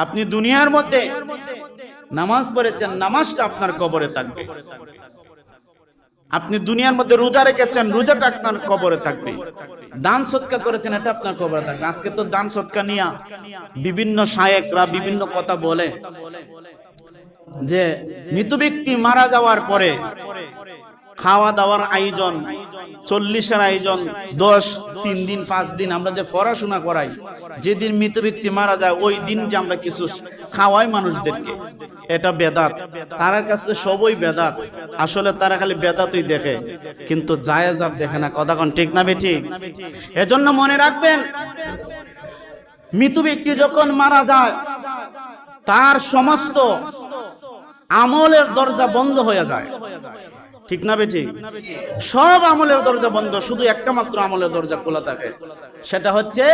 আপনি দুনিয়ার মধ্যে নামাজ পড়েছেন, নামাজটা আপনার কবরে থাকবে। আপনি দুনিয়ার মধ্যে রোজা রেখেছেন, রোজাটা আপনার কবরে থাকবে। দান সদকা করেছেন, এটা আপনার কবরে থাকবে। আজকে তো দান সদকা নিয়ে বিভিন্ন শায়েখরা বিভিন্ন কথা বলে যে মৃত ব্যক্তি মারা যাওয়ার পরে খাওয়া দাওয়ার আয়োজন, 40-এর আয়োজন, 10, 3 দিন 5 দিন আমরা যে পড়াশোনা করাই, যেদিন মৃত ব্যক্তি মারা যায় ওই দিন যে আমরা কিছু খাওয়াই মানুষদেরকে, এটা বেদাত। তার কাছে সবই বেদাত। আসলে তারা খালি বেদাতই দেখে, কিন্তু জায়েজ আর দেখে না। কথা কোন ঠিক না বেঠিক? এজন্য মনে রাখবেন, মৃত ব্যক্তি যখন মারা যায় তার সমস্ত আমলের দরজা বন্ধ হয়ে যায়। ঠিক না বেঠিক? সব আমলের দরজা বন্ধ, শুধু একটা মাত্র আমলের দরজা খোলা থাকে, সেটা হচ্ছে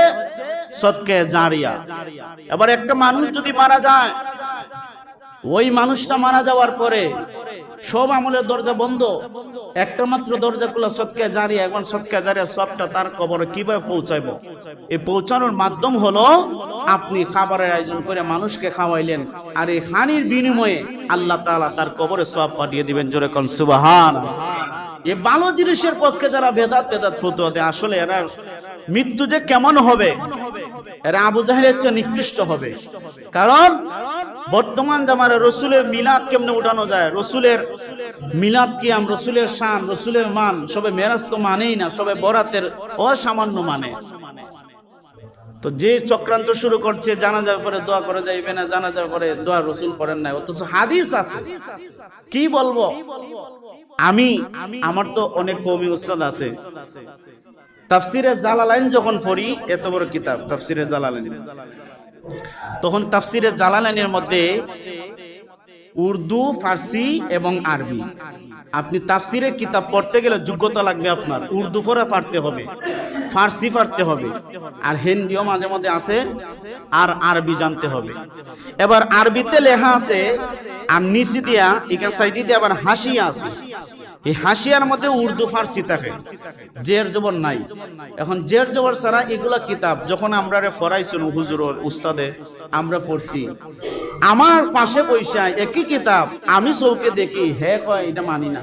সদকা জারিয়া। এবার একটা মানুষ যদি মারা যায়, ওই মানুষটা মারা যাওয়ার পরে সব আমলের দরজা বন্ধ, একটা মাত্র দরজা খোলা, সদকা জারিয়া। এখন সদকা জারিয়া সবটা তার কবরে কিভাবে পৌঁছাইবো? এই পৌঁছানোর মাধ্যম হলো আপনি খাবারের আয়োজন করে মানুষকে খাওয়াইলেন, আর এই খানির বিনিময়ে আল্লাহ তাআলা তার কবরে সওয়াব পাঠিয়ে দিবেন। জোরে কোন সুবহানাল্লাহ। এই ভালো জিনিসের পক্ষে যারা বেদাত ফতোয়া দেয়, আসলে এরা মৃত্যু যে কেমন হবে, এরা আবু জাহেলের চেয়ে নিকৃষ্ট হবে। কারণ বর্তমান জামানে রসুলের মিলাদ কেমনে উঠানো যায়, রসুলের মিলাদ কিয়াম, রসুলের শান, রসুলের মান, সবে মেরাজ তো মানেই না, সবে বরাতের অসামান্য মানে। তো যে চক্রান্ত শুরু করছে, জানাজার পরে দোয়া করে যাইবে না, জানাজার পরে দোয়া রসুল করেন না, অথচ হাদিস আছে। কি বলবো আমার তো অনেক কওমি উস্তাদ আছে। তাফসিরে জালালাইন যখন পড়ি, এত বড় কিতাব তাফসিরে জালালাইন, তখন তাফসিরে জালালাইনের মধ্যে উর্দু, ফার্সি এবং আরবি। আপনি তাফসিরের কিতাব পড়তে গেলে যোগ্যতা লাগবে আপনার। উর্দু পড়া পারতে হবে, ফার্সি পারতে হবে, আর হিন্দিও মাঝে মাঝে আছে, আর আরবি জানতে হবে। এবার আরবিতে লেখা আছে, আর নিচে দিয়া এখান সাইডে দিয়ে আবার হাসিয়া আছে। এই হাসিয়ার মধ্যে উর্দু ফার্সি থাকে, জের জবর নাই। এখন জের জবর ছাড়া এগুলা কিতাব যখন আমরা পড়াইছিল হুজুর উস্তাদে, আমরা পড়ছি। আমার পাশে বৈশা একই কিতাব আমি চৌকে দেখি, হে কয় এটা মানি না,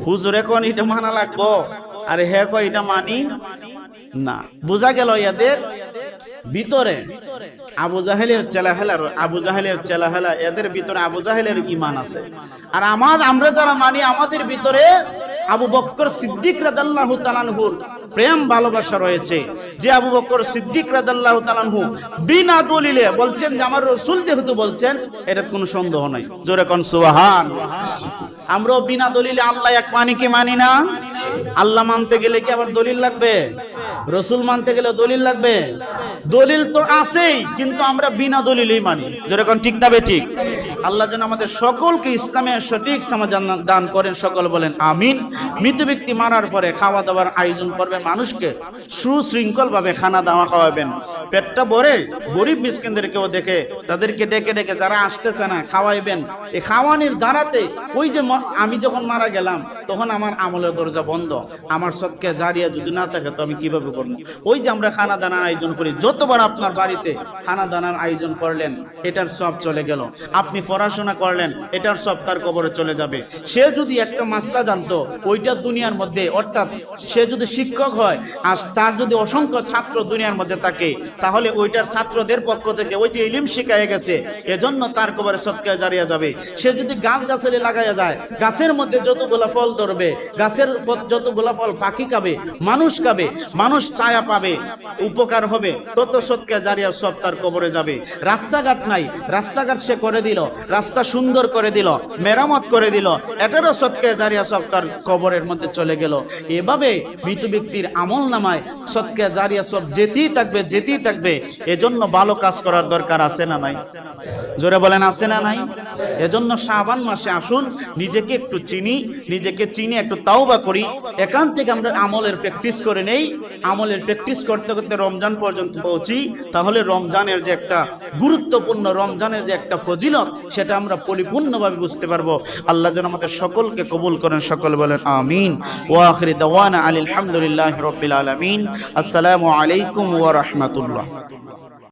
হুজুরে কোন এটা মানা লাগবো, আরে হে কয় এটা মানি না। বোঝা গেল এদের ভিতরে আবু জাহেলের চেলাহেলা, এদের ভিতরে আবু জাহেলের ঈমান আছে। আর আমরা যারা মানি, আমাদের ভিতরে আবু বকর সিদ্দিক রাদিয়াল্লাহু তাআলা আনহুর প্রেম ভালোবাসা রয়েছে। যে আবু বকর সিদ্দিক রাদিয়াল্লাহু তাআলা আনহু বিনা দলিলে বলছেন যে আমার রাসূল যেহেতু বলছেন, এটার কোনো সন্দেহ নাই। জোরে কোন সুবহানাল্লাহ। আমরাও বিনা দলিলে আল্লাহ এক মানি কি মানি না? আল্লাহ মানতে গেলে কি আবার দলিল লাগবে? রসুল মানতে গেলে দলিল লাগবে? দলিল তো আছেই, কিন্তু আমরা বিনা দলিলেই মানি। যেরকম ঠিক না বেঠিক? আল্লাহ যেন আমাদের সকলকে ইসলামের সঠিক সমাজ দান করেন। সকল বলেন আমিন। মৃত ব্যক্তি মারার পরে খাওয়া দাওয়ার আয়োজন করবেন, মানুষকে সুশৃঙ্খল ভাবে খানা দাওয়া খাওয়াবেন। পেটটা ভরে গরিব মিসকিনদেরকেও দেখে তাদেরকে ডেকে ডেকে যারা আসতেছে না খাওয়াইবেন। এই খাওয়ানির দ্বারাতে ওই যে আমি যখন মারা গেলাম তখন আমার আমলের দরজা বন্ধ, আমার সদকা জারিয়া যদি না থাকে তো আমি কিভাবে করব? ওই যে আমরা খানা দানার আয়োজন করি, যতবার আপনার বাড়িতে খানা দানার আয়োজন করলেন, এটার সব চলে গেল। আপনি পড়াশোনা করলেন, এটার সব তার কবরে চলে যাবে। সে যদি একটা মাসলা জানতো, ওইটা দুনিয়ার মধ্যে, অর্থাৎ সে যদি শিক্ষক হয় আর তার যদি অসংখ্য ছাত্র দুনিয়ার মধ্যে থাকে, তাহলে ওইটার ছাত্রদের পক্ষ থেকে ওই যে ইলম শিখায় গেছে, এজন্য তার কবরে সদকা জারিয়া যাবে। সে যদি গাছগাছালি লাগাইয়া যায়, গাছের মধ্যে যতগুলা ফল ধরবে, গাছের যতগুলা ফল পাখি খাবে, মানুষ ছায়া পাবে, উপকার হবে, তত সদকা জারিয়া সব তার কবরে যাবে। রাস্তাঘাট নাই, রাস্তাঘাট সে করে দিল, রাস্তা সুন্দর করে দিল, মেরামত করে দিল, এটারও সদকা জারিয়া সব তার কবরের মধ্যে চলে গেল। এভাবে মৃত ব্যক্তির আমল নামায় সদকা জারিয়া সব যেতেই থাকবে। এজন্য ভালো কাজ করার দরকার আছে না নাই? জোরে বলেন আছে না নাই? এজন্য শাবান মাসে আসুন, নিজেকে একটু চিনি, একটু তাওবা করি, এখান থেকে আমরা আমলের প্র্যাকটিস করে নেই। আমলের প্র্যাকটিস করতে করতে রমজান পর্যন্ত পৌঁছি, তাহলে রমজানের যে একটা গুরুত্বপূর্ণ, রমজানের যে একটা ফজিলত, সেটা আমরা পরিপূর্ণভাবে বুঝতে পারবো। আল্লাহ যেন আমাদের সকলকে কবুল করেন। সকল বলেন আমিন। ওয়া আখিরি দাওয়ানা আলহামদুলিল্লাহি রাব্বিল আলামিন। আসসালামু আলাইকুম ওয়া রাহমাতুল্লাহ।